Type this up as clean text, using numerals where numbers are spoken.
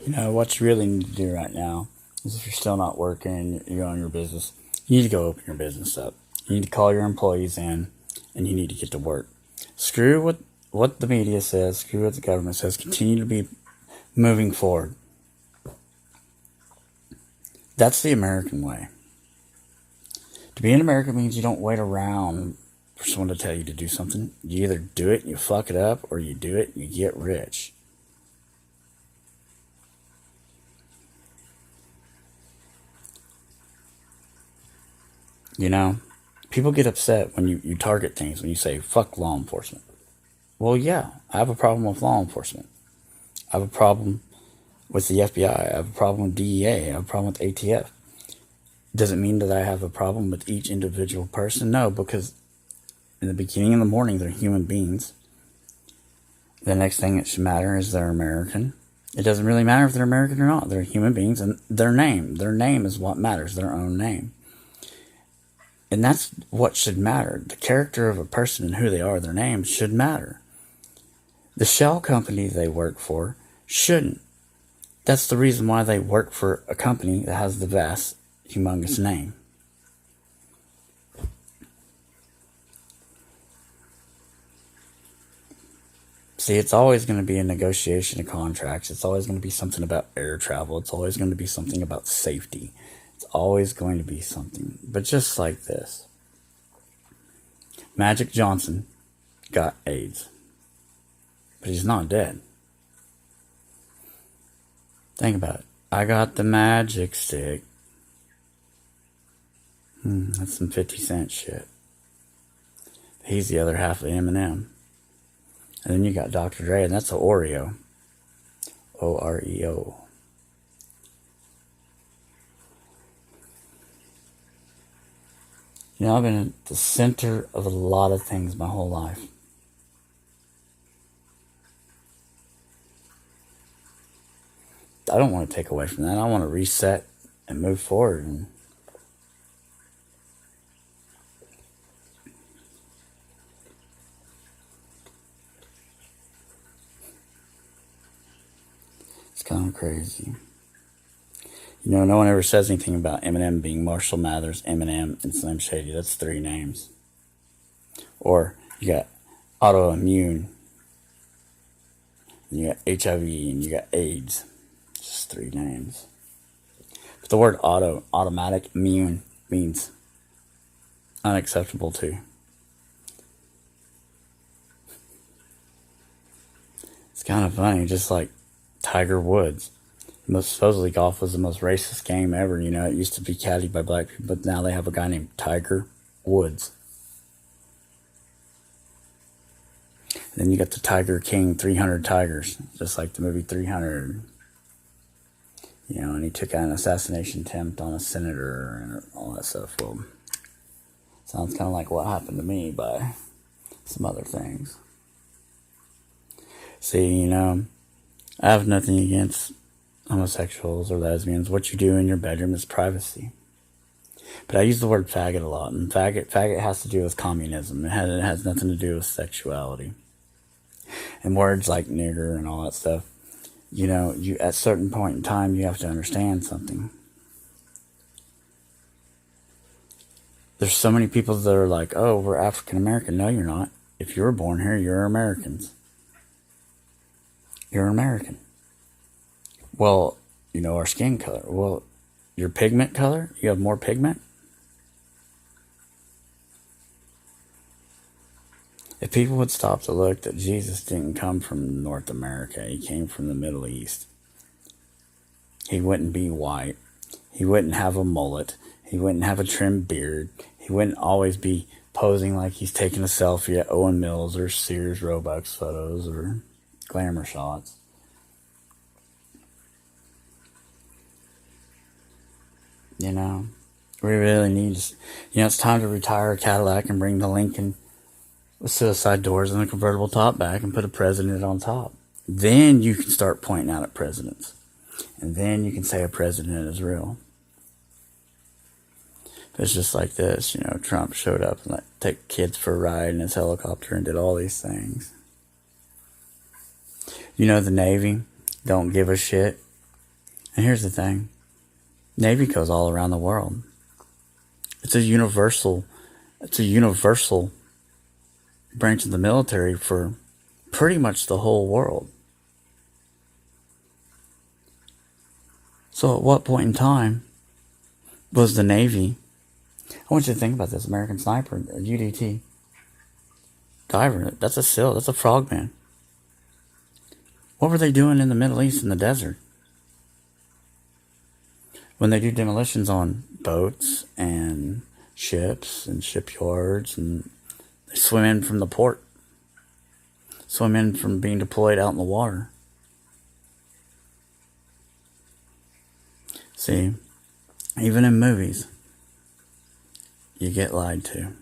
You know, what you really need to do right now is if you're still not working and you're on your business, you need to go open your business up. You need to call your employees in and you need to get to work. Screw what the media says, screw what the government says. Continue to be moving forward. That's the American way. To be an American means you don't wait around for someone to tell you to do something. You either do it and you fuck it up, or you do it and you get rich. You know, people get upset when you target things, when you say, fuck law enforcement. Well, yeah, I have a problem with law enforcement. I have a problem with the FBI. I have a problem with DEA. I have a problem with ATF. Does it mean that I have a problem with each individual person? No, because in the beginning of the morning, they're human beings. The next thing that should matter is they're American. It doesn't really matter if they're American or not. They're human beings, and their name is what matters, their own name. And that's what should matter. The character of a person and who they are, their name, should matter. The shell company they work for shouldn't. That's the reason why they work for a company that has the vast, humongous name. See, it's always going to be a negotiation of contracts. It's always going to be something about air travel. It's always going to be something about safety. It's always going to be something. But just like this, Magic Johnson got AIDS. But he's not dead. Think about it. I got the magic stick. That's some 50 Cent shit. He's the other half of Eminem. And then you got Dr. Dre, and that's an Oreo. Oreo. You know, I've been at the center of a lot of things my whole life. I don't want to take away from that. I want to reset and move forward. And it's kind of crazy. You know, no one ever says anything about Eminem being Marshall Mathers, Eminem, and Slim Shady. That's 3 names. Or you got autoimmune, and you got HIV, and you got AIDS. Just 3 names. But the word automatic, immune, means unacceptable too. It's kind of funny, just like Tiger Woods. Supposedly golf was the most racist game ever. You know, it used to be caddied by black people, but now they have a guy named Tiger Woods. And then you got the Tiger King, 300 Tigers, just like the movie 300. You know, and he took out an assassination attempt on a senator and all that stuff. Well, sounds kind of like what happened to me by some other things. See, you know, I have nothing against homosexuals or lesbians. What you do in your bedroom is privacy. But I use the word faggot a lot, and faggot has to do with communism. It has nothing to do with sexuality. And words like nigger and all that stuff, you know, you at a certain point in time, you have to understand something. There's so many people that are like, oh, we're African American. No, you're not. If you were born here, you're Americans. You're American. Well, you know, our skin color. Well, your pigment color? You have more pigment? If people would stop to look that Jesus didn't come from North America, he came from the Middle East. He wouldn't be white. He wouldn't have a mullet. He wouldn't have a trimmed beard. He wouldn't always be posing like he's taking a selfie at Owen Mills or Sears Roebuck photos or glamour shots. You know, we really need to, you know, it's time to retire a Cadillac and bring the Lincoln with suicide doors and a convertible top back and put a president on top. Then you can start pointing out at presidents. And then you can say a president is real. But it's just like this, you know, Trump showed up and take kids for a ride in his helicopter and did all these things. You know, the Navy don't give a shit And here's the thing. Navy goes all around the world. It's a universal branch of the military for pretty much the whole world. So at what point in time was the Navy, I want you to think about this, American Sniper, UDT, diver, that's a SEAL, that's a frogman. What were they doing in the Middle East in the desert? When they do demolitions on boats and ships and shipyards, and they swim in from the port, swim in from being deployed out in the water. See, even in movies, you get lied to.